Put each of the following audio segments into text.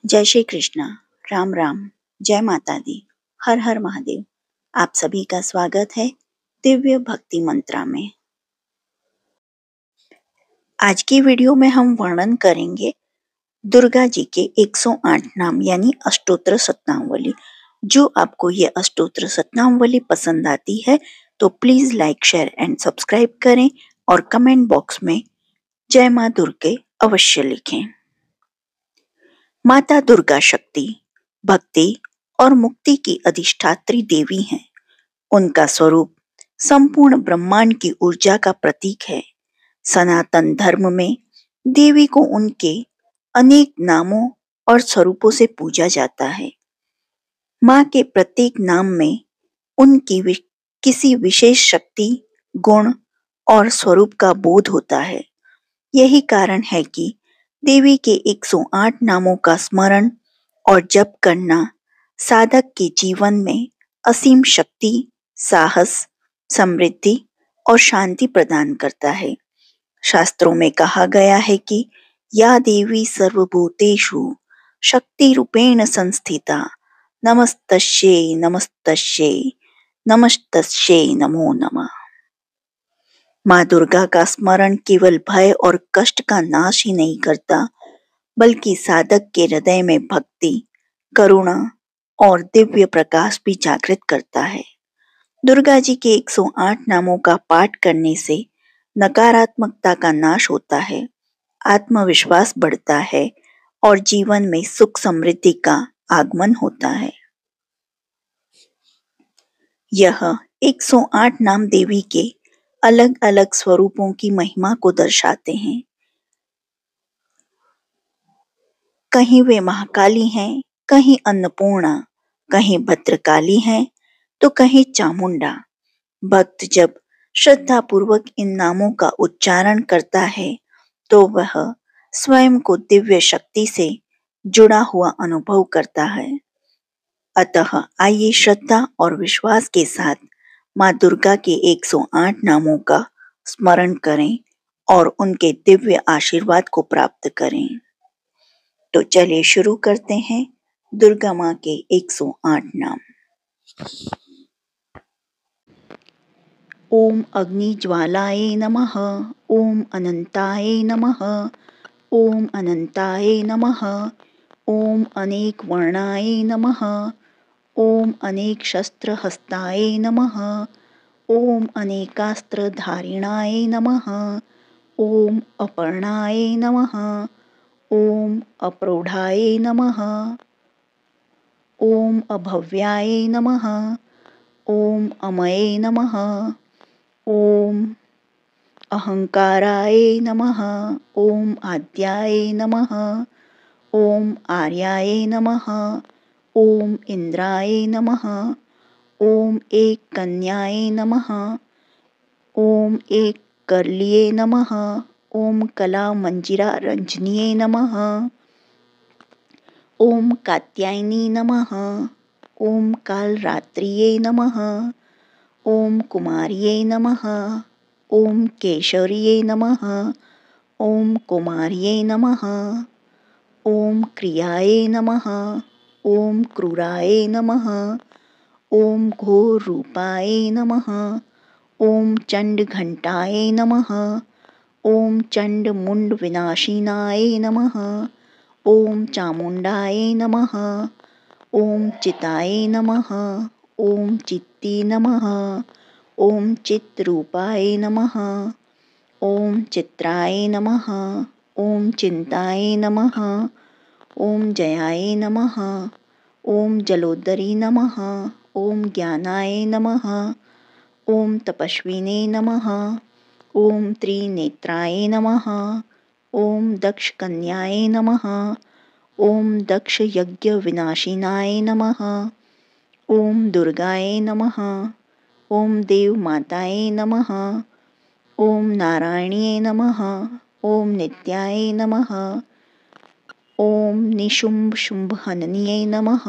जय श्री कृष्णा, राम राम, जय माता दी, हर हर महादेव। आप सभी का स्वागत है दिव्य भक्ति मंत्रा में। आज की वीडियो में हम वर्णन करेंगे दुर्गा जी के 108 नाम यानी अष्टोत्र शतनामावली। जो आपको ये अष्टोत्र शतनामावली पसंद आती है तो please like, share and subscribe करें और कमेंट बॉक्स में जय माँ दुर्गे अवश्य लिखें। माता दुर्गा शक्ति, भक्ति और मुक्ति की अधिष्ठात्री देवी हैं। उनका स्वरूप संपूर्ण ब्रह्मांड की ऊर्जा का प्रतीक है। सनातन धर्म में देवी को उनके अनेक नामों और स्वरूपों से पूजा जाता है। माँ के प्रत्येक नाम में उनकी किसी विशेष शक्ति, गुण और स्वरूप का बोध होता है। यही कारण है कि देवी के 108 नामों का स्मरण और जप करना साधक के जीवन में असीम शक्ति, साहस, समृद्धि और शांति प्रदान करता है। शास्त्रों में कहा गया है कि या देवी सर्वभूतेषु शक्ति रूपेण संस्थिता नमस्तस्यै नमस्तस्यै नमस्तस्यै नमो नमः। माँ दुर्गा का स्मरण केवल भय और कष्ट का नाश ही नहीं करता, बल्कि साधक के हृदय में भक्ति, करुणा और दिव्य प्रकाश भी जागृत करता है। दुर्गा जी के 108 नामों का पाठ करने से नकारात्मकता का नाश होता है, आत्मविश्वास बढ़ता है और जीवन में सुख समृद्धि का आगमन होता है। यह 108 नाम देवी के अलग अलग स्वरूपों की महिमा को दर्शाते हैं। कहीं वे महाकाली हैं, कहीं अन्नपूर्णा, कहीं भद्रकाली हैं, तो कहीं चामुंडा। भक्त जब श्रद्धा पूर्वक इन नामों का उच्चारण करता है तो वह स्वयं को दिव्य शक्ति से जुड़ा हुआ अनुभव करता है। अतः आइए श्रद्धा और विश्वास के साथ माँ दुर्गा के 108 नामों का स्मरण करें और उनके दिव्य आशीर्वाद को प्राप्त करें। तो चलिए शुरू करते हैं दुर्गा माँ के 108 नाम। ओम अग्निज्वालाय नमः, ओम अनंताय नमः, ओम अनंताय नमः, ओम अनेक वर्णाय नमः, ओम अनेक शस्त्र हस्ताय नमः, ओम अनेकास्त्रधारिणाय नमः, ओम अपर्णाय नमः, ओम अप्रौढ़ाय नमः, ओम अभव्याय नमः, ओम अमये नमः, ओम अहंकाराय नमः, ओम आद्याय नमः, ओम आर्याय नमः, ओम इंद्राय नमः, ओम एक कन्याय नमः, ओम एक करलिये नमः, ओम कला मंजिरा रंजनीये नमः, ओम कात्यायनी नमः, ओम कालरात्रिये नमः, ओम कुमार्ये नमः, ओम केशर्ये नमः, ओम कुमार्ये नमः, ओम क्रियाये नमः, ओम क्रूराय नमः, ओम घोर रूपाय नमः, ओम चंड घंटाय नमः, ओम चंड मुंड विनाशिनाय नमः, ओम चामुंडाय नमः, ओम चिताय नमः, ओम चित्ती नमः, ओम चित्रूपाय नमः, ओम चित्राय नमः, ओम चिंताय नमः, ओम जयाय नमः, ओम जलोदरी नमः, ओम ज्ञानाय नमः, ओम तपस्विने नमः, ओम त्रिनेत्राय नमः, ओम दक्ष कन्याय नमः, ओम दक्ष यज्ञ विनाशिनाय नमः, ओम दुर्गाय नमः, ओम देव माताय नमः, ओम नारायणीय नमः, ओम नित्याय नमः, ओम निशुंभ शुंभ हननीय नमः,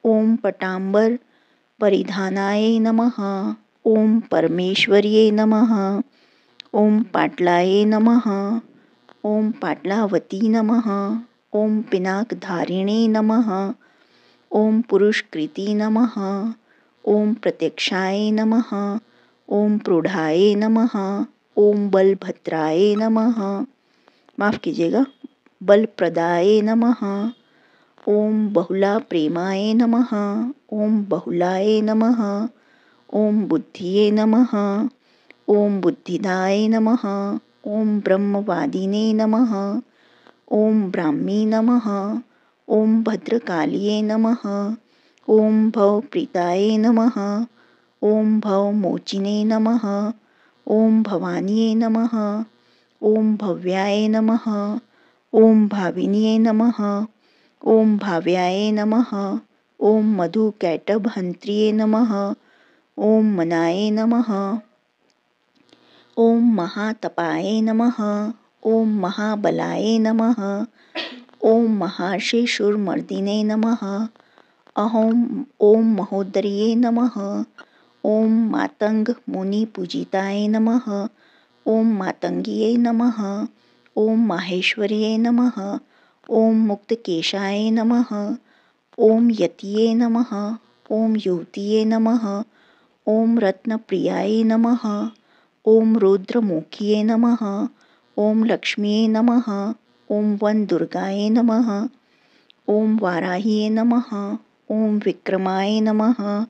ओम पटांबर परिधानाय नमः, ओम परमेश्वर्ये नमः, ओम पाटलाय नमः, ओम पाटलावती नमः, ओम पिनाकधारिणे नमः। ओम पुरुषकृति नमः। ओम प्रत्यक्षाय नमः। ओम प्रूढ़ाय नमः। ओम बलभद्राय नमः। माफ कीजिएगा, बलप्रदाय नमः। ओम बहुला प्रेमाय नमः। ओम बहुलाय नमः। ओम बुद्धिये नमः। ओम बुद्धिदाय नमः। ओम ब्रह्मवादिने नमः। ओम ब्राह्मी नमः। ओम भद्रकालिये नमः। ओम भवप्रीताय नमः। ओम भवमोचिने नमः। ओम भवानिये नमः। ओम भव्याय नमः। ओम भाविनिये नमः। ओम भाव्याय नमः। ओम मधुकैटभहंत्रिये नमः। ओम मनाय नमः। ओम महातपाय नमः। ओम महाबलाय नमः। ओम महाशेषुरमर्दिने नमः। ओम महोदर्ये नमः। ओम मातंग मुनि पूजिताय नमः। ओम मातंगिये नमः। ओम माहेश्वर्ये नमः। ओम मुक्तकेशाय नमः। ओम यतिये नमः। ओम युवतिये नमः। ओम रत्नप्रियाय नमः। ओम रुद्रमुखिये नमः। ओम लक्ष्मीये नमः। ओम वनदुर्गाय नमः। ओम वाराहिये नमः। ओम विक्रमाय नमः।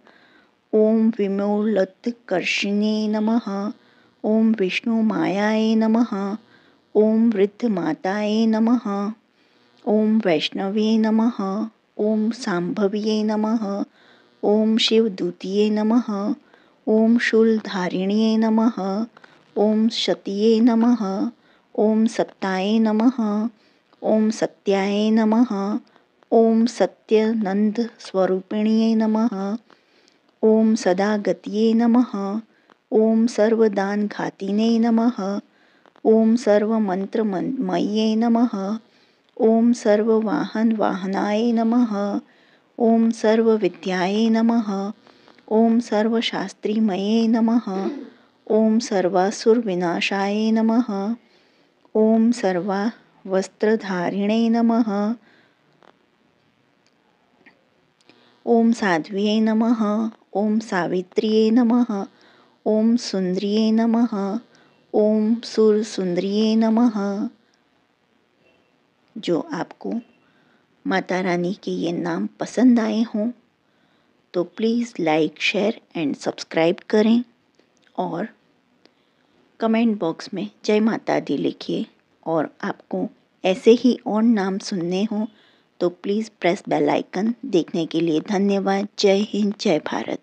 ओम विमूलत्कर्षिणे नमः। ओम विष्णुमायाय नमः। ओम वृद्धमाताय नमः। ओम वैष्णवे नमः। ओम सांभव्ये नमः। ओम शिवदूतिये नमः। ओम शूलधारिण्ये नमः। ओम सतिये नमः। ओम सत्ताय नमः। ओम सत्याय नमः। ओम सत्यानंद स्वरूपिण्ये नमः। ओम सदागत्ये नमः। ओम सर्वदानघातिने नमः। ओम सर्वमंत्रमये नमः। ओम सर्ववाहनवाहनाय नमः। ओम सर्वविद्याय नमः। ओम सर्वशास्त्रीमये नमः। ओम सर्वासुरविनाशाय नमः। ओम सर्वावस्त्रधारिणे नमः। ओम साध्व्ये नमः। ओम सावित्र्ये नमः। ओम सुंदरिये नमः। ओम सुरसुंदरिये नमः। जो आपको माता रानी के ये नाम पसंद आए हों तो please like, share and subscribe करें और कमेंट बॉक्स में जय माता दी लिखिए। और आपको ऐसे ही और नाम सुनने हों तो प्लीज़ प्रेस बेल आइकन। देखने के लिए धन्यवाद। जय हिंद, जय भारत।